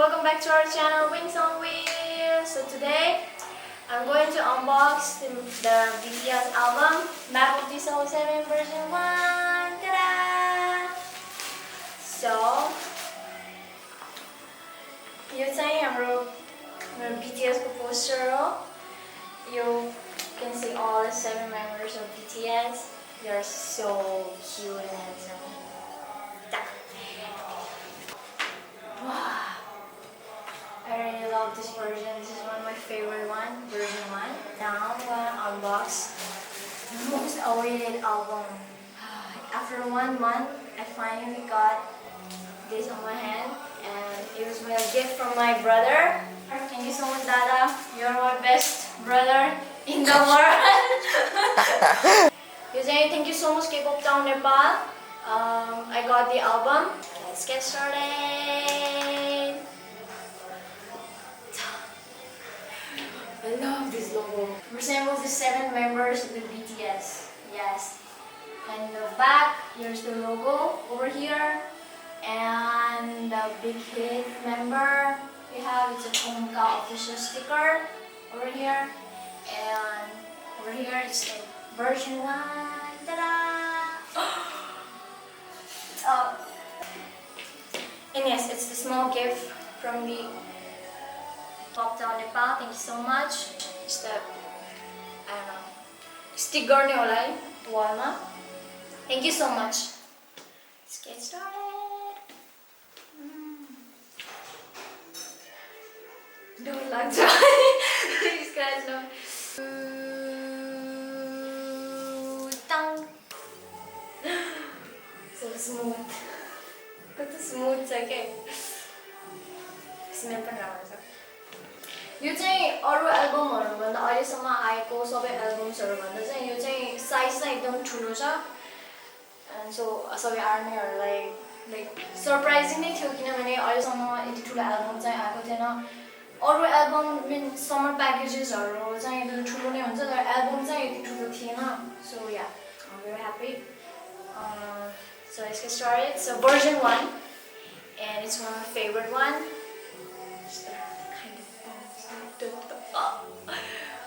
welcome back to our channel Wings on Wheels. So today I'm going to unbox the BTS album Map of the Soul 7 version 1. Ta-da! So यो चाहिँ हाम्रो BTS को poster हो. You can see all the 7 members of BTS. They are so cute and handsome. Wow. I really love this version. This is one of my favorite one, version 1. Now I'm gonna unbox the most awaited album. After 1 month, I finally got this on my hand, and it was a gift from my brother. Thank you so much, Dada. You're my best brother in the world. Thank you so much, K-pop Town Nepal. I got the album. Let's get started. I love this logo. Resembles the 7 members of the BTS. Yes. And the back, here's the logo over here. And the big hit member we have is a Tomka official sticker over here. And over here is the version 1. Ta-da! And yes, it's the small gift from the K-pop Town Nepal. Thank you so much. It's the, I don't know, sticker ni होला wall ma. Thank you so much. Let's get started. Don't like that. These guys know. So smooth. Kata smooth छ के. Smell पनि राम्रो छ. यो चाहिँ अरु एल्बमहरु भन्दा अहिलेसम्म आएको सबै एल्बम्सहरु भन्दा चाहिँ यो चाहिँ साइज चाहिँ एकदम ठुलो छ. And so सबै आर्मीहरुलाई लाइक सरप्राइजिङ नै थियो किनभने अहिलेसम्म यति ठुलो एल्बम चाहिँ आएको थिएन. अरु एल्बम मिन समर प्याकेजेसहरु चाहिँ एकदम ठुलो नै हुन्छ तर एल्बम चाहिँ यति ठुलो थिएन. So yeah, I'm very happy. So let's get started. So version 1, and it's one of my favorite one.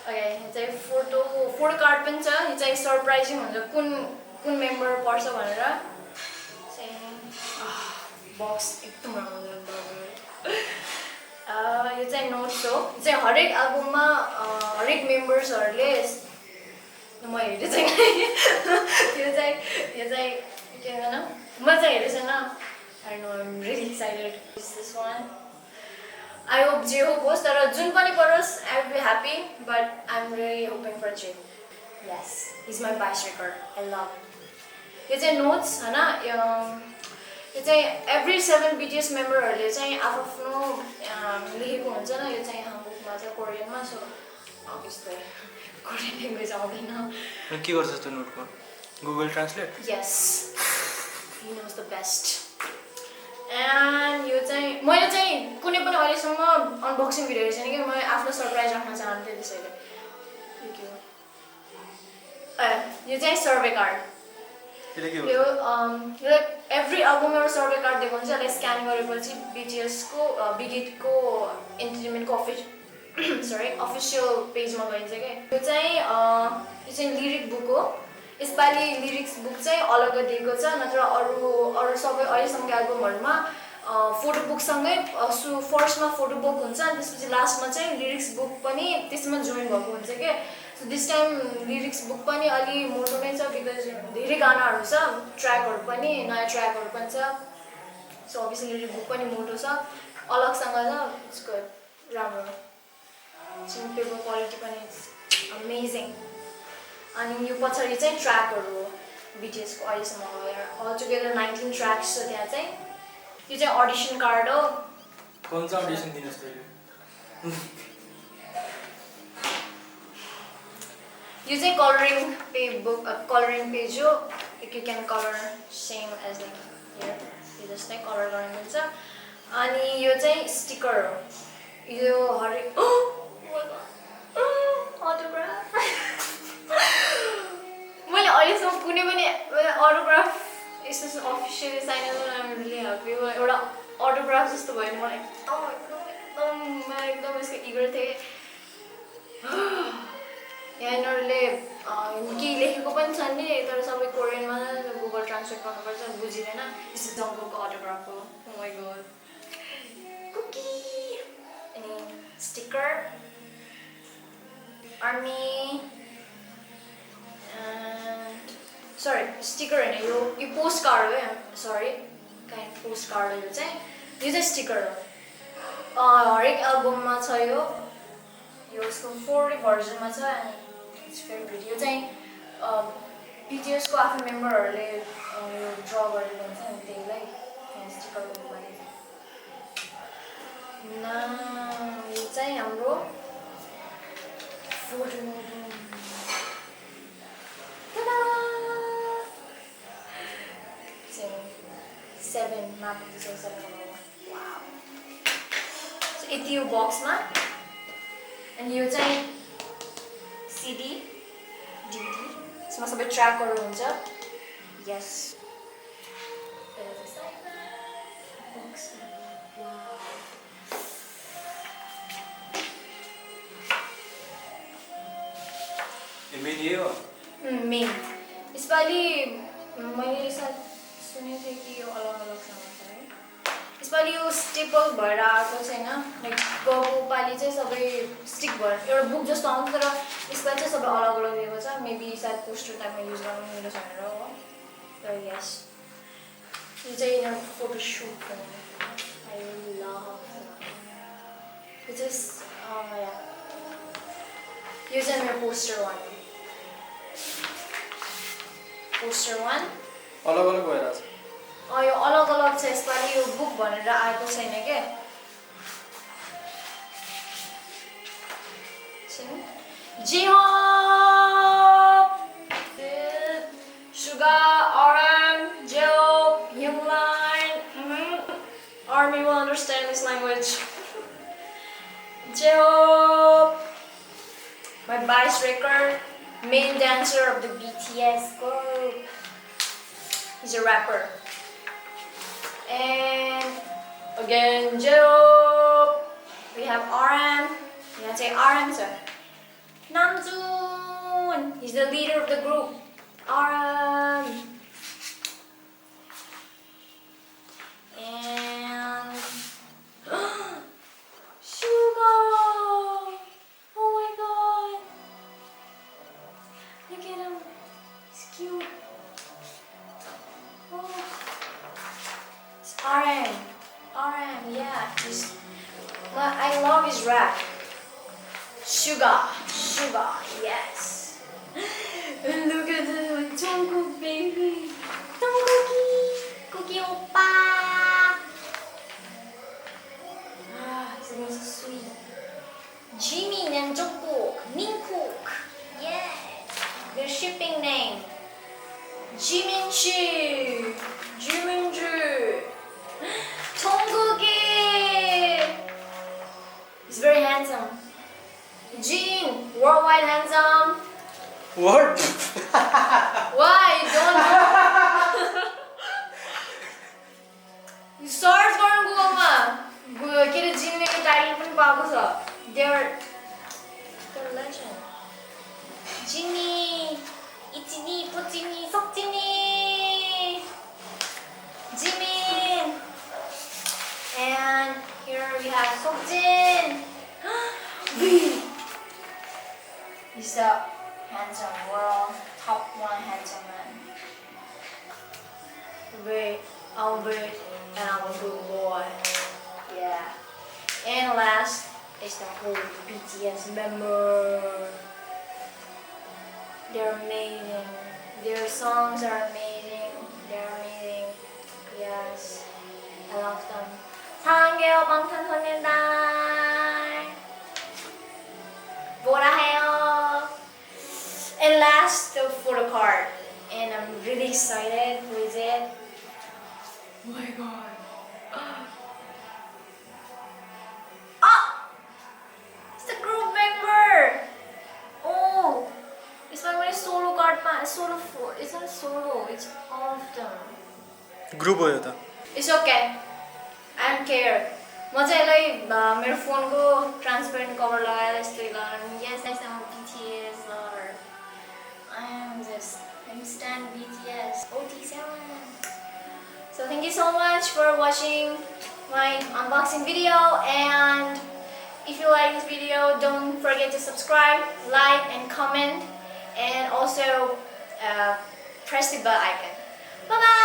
Okay, it's a photo card पनि छ. It's a surprising हुन्छ कुन member पर्छ भनेर. Box एकदम राम्रो छ. यो चाहिँ notes हो. यो चाहिँ हरेक एल्बममा हरेक मेम्बर्सहरुले म हेर्दै चाहिँ यो चाहिँ के भनौं म चाहिँ हेर्दै छैन. I don't know, I'm really excited. This one. I hope J hope होस् तर जुन पनि परोस् I will be happy, but I'm really hoping for J. Yes, he's my bicycle. I love it. यो चाहिँ notes हैन. यो चाहिँ every 7 BTS memberहरुले चाहिँ आफ्नो लेखेको हुन्छ न. यो चाहिँ हाम्रोमा चाहिँ कोरियनमा. So obviously Korean language आउँदैन. के गर्छस् त्यो नोटको? Google Translate? Yes. He knows the best. And यो चाहिँ मैले चाहिँ कुनै पनि अहिलेसम्म अनबक्सिङ भिडियो हेरेको छैन कि म आफ्नो सरप्राइज राख्न चाहन्थे त्यसैले. यो चाहिँ सर्वे कार्ड. यो एभ्री एल्बममा एउटा सर्वे कार्ड दिएको हुन्छ. यसलाई स्क्यान गरेपछि BTS को बिग हिट को एन्टरटेनमेन्ट को अफिसियल पेजमा गइन्छ के. यो चाहिँ लिरिक बुक हो. यसपालि लिरिक्स बुक चाहिँ अलग दिएको छ. नत्र अरु सबै अहिलेसम्मको एल्बमहरुमा फोटो बुक सँगै फर्स्टमा फोटो बुक हुन्छ अनि त्यसपछि लास्टमा चाहिँ लिरिक्स बुक पनि त्यसमा जोइन भएको हुन्छ के. So this time lyrics book पनि अलि मोटो नै छ बिकज धेरै गानाहरु छ. ट्र्याकहरु पनि नयाँ ट्र्याकहरु पनि छ. सो अभियसली लिरिक बुक पनि मोटो छ. अलगसँग छ. It's good. राम्रो. सिम पेपर क्वालिटी पनि अमेजिङ. अनि यो पछाडी चाहिँ ट्र्याकहरु हो BTS को अहिलेसम्म अल टुगेदर 19 ट्र्याक्स छ त्यहाँ चाहिँ. यो चाहिँ अडिसन कार्ड हो. कुन चाहिँ अडिसन दिनुस् त यो? यो चाहिँ कलरिङ पेज हो. You can color same as like here. यो जस्तै कलर गर्न मिल्छ. अनि यो चाहिँ स्टिकर हो. यो हरेक अटोग्राफ. मैले अहिलेसम्म कुनै पनि अटोग्राफ यस्तो अफिसियली साइन गर्न I'm really happy. एउटा autograph जस्तो भयो नि मलाई एकदम यसको इगर थिएँ यहाँ यिनीहरूले के लेखेको पनि छ नि तर सबै कोरियनमा गुगल ट्रान्सलेट गर्नुपर्छ बुझिँदैन यस्तो जङ्गलको अटोग्राफ हो ओ माई गॉड कुकी अनि स्टिकर आर्मी सरी स्टिकर हैन यो पोस्ट कार्ड हो सरी काइन्ड पोस्ट कार्ड हो यो चाहिँ स्टिकर हो हरेक एल्बममा छ यो यसको 4 भर्जनमा छ अनि इट्स भेरी गुड यो चाहिँ BTS को आफ्नो मेम्बरहरूले यो ड्र गरेर हुन्छ नि त्यहीलाई स्टिकर गर्नु यो चाहिँ हाम्रो photo seven map so 7 wow so यति यो बक्समा अनि यो चाहिँ CD DVD यसमा सबै ट्र्याकहरू हुन्छ यस मेन यसपालि मैले सायद सुनेको थिएँ कि यो अलग अलग छ है यसपालि यो स्टेपल भएर आएको छैन लाइक गएको पालि चाहिँ सबै स्टिक भएर एउटा बुक जस्तो आउँछ तर यसपालि चाहिँ सबै अलग अलग दिएको छ मेबी सायद पोस्टर टाइपमा युज गर्नु मिल्छ भनेर हो तर यस यो चाहिँ यिनीहरू फोटो सुट आई लभ यो चाहिँ यो चाहिँ मेरो पोस्टर 1 अलग अलग भइरहेछ यो अलग अलग छ यसपालि यो बुक भनेर आएको छैन के Sugar, Oram, Job, Youngline. Army will understand this language. Job, my bass record, main dancer of the BTS group. He's a rapper. And again, Job. We have RM. You can say RM, sir. Namjoon. He's the leader of the group. RM. And Sugar. Oh my God. Look at him. He's cute. Oh. It's RM. RM, yeah. I love his rap. Sugar. Sugar, yes. And look at the Jungkook baby. Jungkookie. Cookie oppa. Isn't he so sweet? Jimin and Jungkook. Minkook. Yes. Their shipping name. Jiminchi. Jiminju. Jungkookie. He's very handsome. Jin, worldwide handsome. What? Why? You don't know? You search for Google ma. Kira Jin मेरो title पनि पाएको छ. They're legend. Jinny, Ichini, Puchini, Sokchini. Jimin. And here we have Sokjin. He's the handsome world, top 1 handsome man. Wait, I'm big and I'm a good boy. Yeah. And last is the whole BTS member. They're amazing. Their songs are amazing. They're amazing. Yes. I love them. 사랑해요 방탄소년단. 뭐라 해요? And last, the photo card. And I'm really excited with it. Oh my God. It's the group member. Oh, it's my solo card. Solo 4. It's not solo. It's all of them. Group हो यो त It's okay. I don't care. म चाहिँ यसलाई मेरो फोनको transparent cover लगाएर यस्तै लगाएर yes I'm BTS or I'm stan BTS OT7. So thank you so much for watching my unboxing video, and if you like this video, don't forget to subscribe, like and comment, and also press the bell icon. Bye bye.